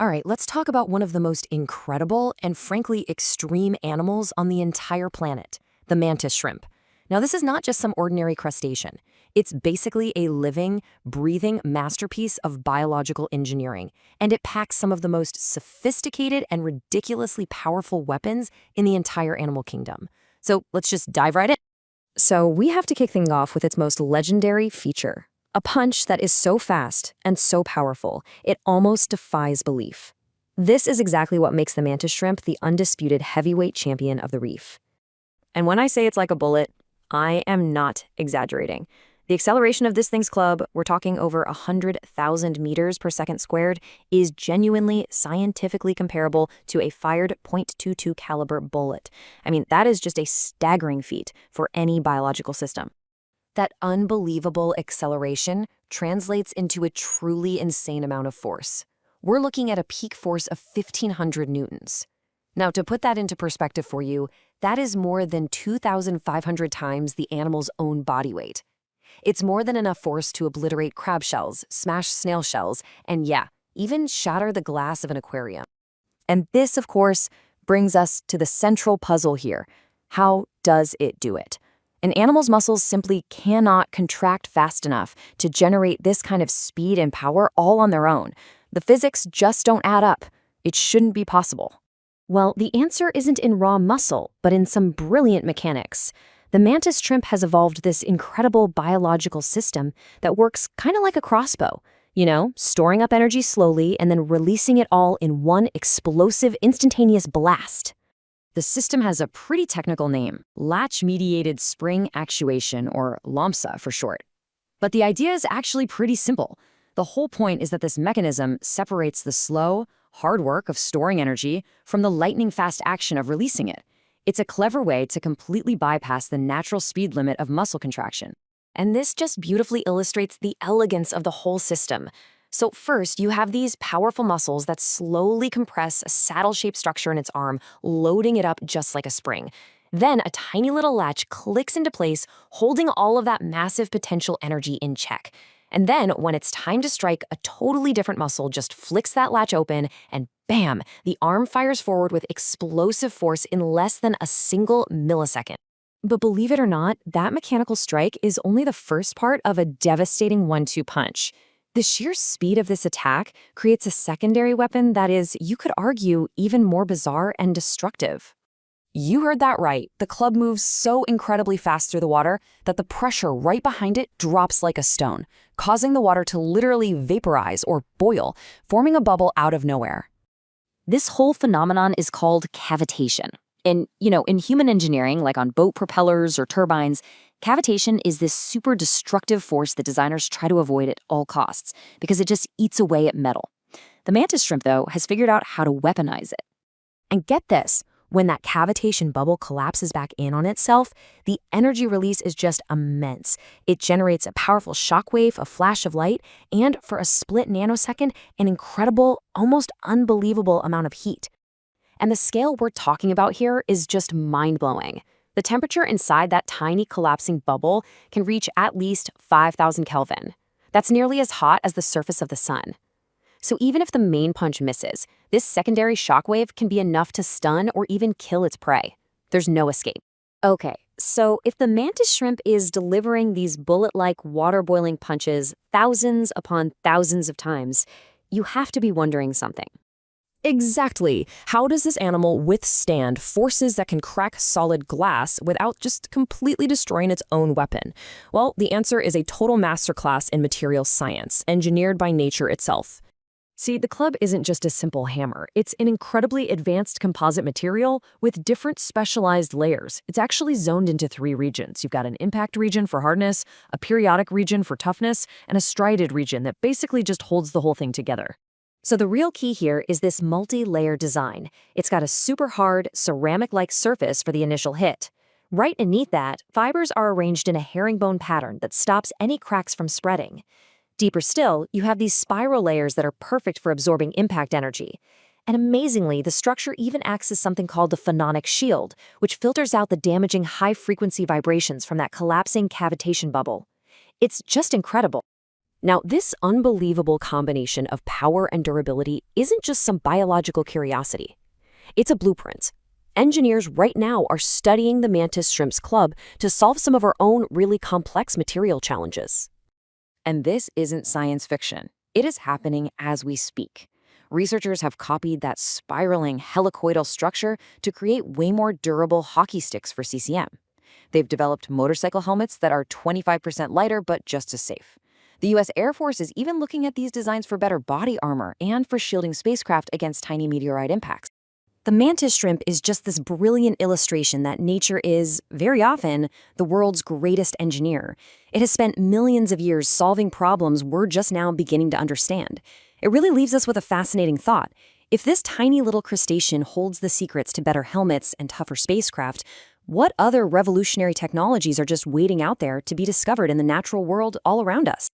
All right, let's talk about one of the most incredible and frankly extreme animals on the entire planet, the mantis shrimp. Now, this is not just some ordinary crustacean. It's basically a living, breathing masterpiece of biological engineering, and it packs some of the most sophisticated and ridiculously powerful weapons in the entire animal kingdom. So let's just dive right in. So we have to kick things off with its most legendary feature. A punch that is so fast and so powerful, it almost defies belief. This is exactly what makes the mantis shrimp the undisputed heavyweight champion of the reef. And when I say it's like a bullet, I am not exaggerating. The acceleration of this thing's club, we're talking over 100,000 meters per second squared, is genuinely scientifically comparable to a fired .22 caliber bullet. I mean, that is just a staggering feat for any biological system. That unbelievable acceleration translates into a truly insane amount of force. We're looking at a peak force of 1,500 newtons. Now, to put that into perspective for you, that is more than 2,500 times the animal's own body weight. It's more than enough force to obliterate crab shells, smash snail shells, and yeah, even shatter the glass of an aquarium. And this, of course, brings us to the central puzzle here. How does it do it? An animal's muscles simply cannot contract fast enough to generate this kind of speed and power all on their own. The physics just don't add up. It shouldn't be possible. Well, the answer isn't in raw muscle, but in some brilliant mechanics. The mantis shrimp has evolved this incredible biological system that works kind of like a crossbow. Storing up energy slowly and then releasing it all in one explosive, instantaneous blast. The system has a pretty technical name, latch-mediated spring actuation, or LOMSA for short. But the idea is actually pretty simple. The whole point is that this mechanism separates the slow, hard work of storing energy from the lightning-fast action of releasing it. It's a clever way to completely bypass the natural speed limit of muscle contraction. And this just beautifully illustrates the elegance of the whole system. So first, you have these powerful muscles that slowly compress a saddle-shaped structure in its arm, loading it up just like a spring. Then a tiny little latch clicks into place, holding all of that massive potential energy in check. And then, when it's time to strike, a totally different muscle just flicks that latch open, and bam, the arm fires forward with explosive force in less than a single millisecond. But believe it or not, that mechanical strike is only the first part of a devastating 1-2 punch. The sheer speed of this attack creates a secondary weapon that is, you could argue, even more bizarre and destructive. You heard that right. The club moves so incredibly fast through the water that the pressure right behind it drops like a stone, causing the water to literally vaporize or boil, forming a bubble out of nowhere. This whole phenomenon is called cavitation. In human engineering, like on boat propellers or turbines, cavitation is this super destructive force that designers try to avoid at all costs because it just eats away at metal. The mantis shrimp, though, has figured out how to weaponize it. And get this, when that cavitation bubble collapses back in on itself, the energy release is just immense. It generates a powerful shockwave, a flash of light, and for a split nanosecond, an incredible, almost unbelievable amount of heat. And the scale we're talking about here is just mind-blowing. The temperature inside that tiny collapsing bubble can reach at least 5,000 Kelvin. That's nearly as hot as the surface of the sun. So even if the main punch misses, this secondary shockwave can be enough to stun or even kill its prey. There's no escape. Okay, so if the mantis shrimp is delivering these bullet-like water-boiling punches thousands upon thousands of times, you have to be wondering something. Exactly. How does this animal withstand forces that can crack solid glass without just completely destroying its own weapon? Well, the answer is a total masterclass in material science, engineered by nature itself. See, the club isn't just a simple hammer. It's an incredibly advanced composite material with different specialized layers. It's actually zoned into 3 regions. You've got an impact region for hardness, a periodic region for toughness, and a striated region that basically just holds the whole thing together. So the real key here is this multi-layer design. It's got a super hard, ceramic-like surface for the initial hit. Right beneath that, fibers are arranged in a herringbone pattern that stops any cracks from spreading. Deeper still, you have these spiral layers that are perfect for absorbing impact energy. And amazingly, the structure even acts as something called the phononic shield, which filters out the damaging high-frequency vibrations from that collapsing cavitation bubble. It's just incredible. Now, this unbelievable combination of power and durability isn't just some biological curiosity. It's a blueprint. Engineers right now are studying the Mantis Shrimp's club to solve some of our own really complex material challenges. And this isn't science fiction. It is happening as we speak. Researchers have copied that spiraling helicoidal structure to create way more durable hockey sticks for CCM. They've developed motorcycle helmets that are 25% lighter but just as safe. The US Air Force is even looking at these designs for better body armor and for shielding spacecraft against tiny meteorite impacts. The mantis shrimp is just this brilliant illustration that nature is, very often, the world's greatest engineer. It has spent millions of years solving problems we're just now beginning to understand. It really leaves us with a fascinating thought. If this tiny little crustacean holds the secrets to better helmets and tougher spacecraft, what other revolutionary technologies are just waiting out there to be discovered in the natural world all around us?